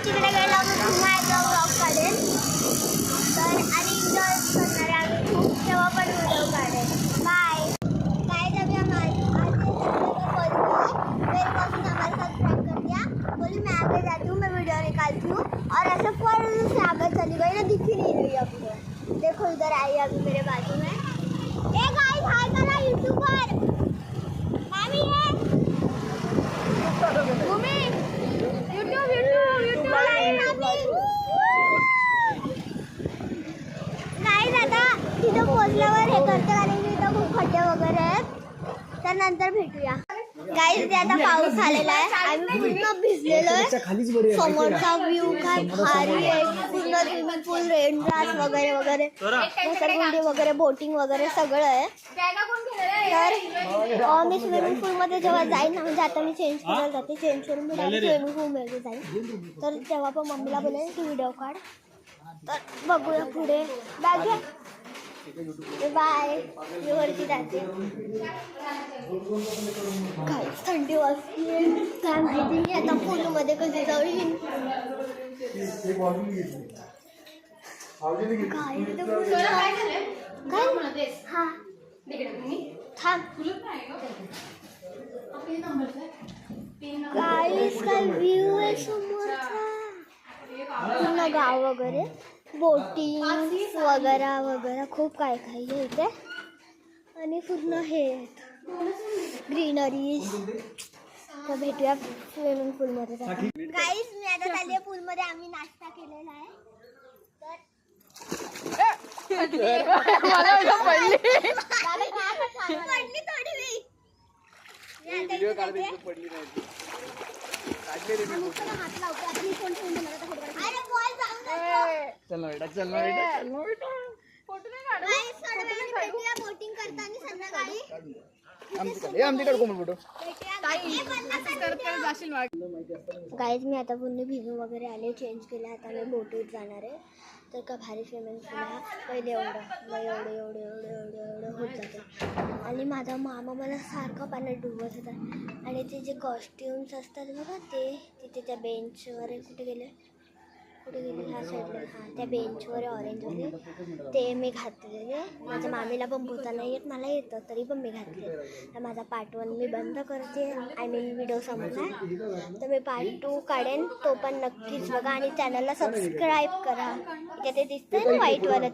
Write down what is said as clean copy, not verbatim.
तिकडे गेलो मी पुन्हा एकदा व्लॉग काढेल तर आणि एन्जॉय करणार आहे आम्ही खूप तेव्हा पण व्हिडिओ काढेल. बाय. काय जब हमारे हमारे साथ प्रैंक कर दिया. बोली मैं आगे जाती हूँ, मैं वीडियो निकालती हूँ और ऐसे फौरन से आगे चली गई ना, दिख ही नहीं रही अभी. देखो इधर आई अभी मेरे बाजू में. ए गाइस हाय करा यूट्यूबर मामी है भूमि यूट्यूब नाही दादा तिथं पोहोचल्यावर हे करते कारण की इथं खूप खड्डे वगैरे आहेत. तर नंतर भेटूया. गाईज आता पाऊस आलेला आहे, आम्ही पूर्ण भिजलेलो आहे. समोरचा व्ह्यू काय भारी आहे, पूर्ण स्विमिंग पूल, रेनग्रास वगैरे वगैरे, घसरगुंडी वगैरे, बोटिंग वगैरे सगळं आहे. तर मी स्विमिंग पूलमध्ये जेव्हा जाईन ना, म्हणजे आता मी चेंज करायला जाते, चेंज करून मी डायरेक्ट स्विमिंग पूलमध्ये जाईन. तर तेव्हा पण मम्मीला बोलेन की व्हिडिओ काढ. तर बघूया पुढे. बॅग घ्या. बाय. मी वरती जाते. काय थंडी वाजते काय माहिती नाही आता पूलमध्ये कधी जाईल. काय हा थांब काय व्ह्यू आहे समोरचा, पूर्ण गाव वगैरे, बोटिंग वगैरे वगैरे खूप काय काय आहे इथे. आणि पूर्ण हे ग्रीनरीज. तर भेटूया स्विमिंग पूलमध्ये. गाईस मी आता चालली आहे पूलमध्ये. आम्ही नाश्ता केलेला आहे. पडली थोडी वेळ. बोटिंग करताना संध्याकाळी गाईज मी आता पुन्हा भिजून वगैरे आले, चेंज केलं. आता मी बोटीत जाणार आहे. तर का भारी स्विमिंग पूल आहे. पहिले एवढं मग एवढं एवढं एवढं एवढं एवढं होत जातं. आणि माझा मामा मला सारखं पाण्यात डुबत होता. आणि ते जे कॉस्ट्युम्स असतात बघा ते तिथे त्या बेंचवर कुठे गेले ह्या साईडला, हां त्या बेंचवर ऑरेंजमध्ये ते मी घातलेले. माझ्या मामीला पण पोहता नाही येत, मला येतं तरी पण मी घातले. तर माझा पार्ट 1 मी बंद करते, आय मीन व्हिडिओ संपला. तर मी पार्ट 2 काढेन, तो पण नक्कीच बघा आणि चॅनलला सबस्क्राईब करा. इथे ते दिसतंय ना व्हाईटवालं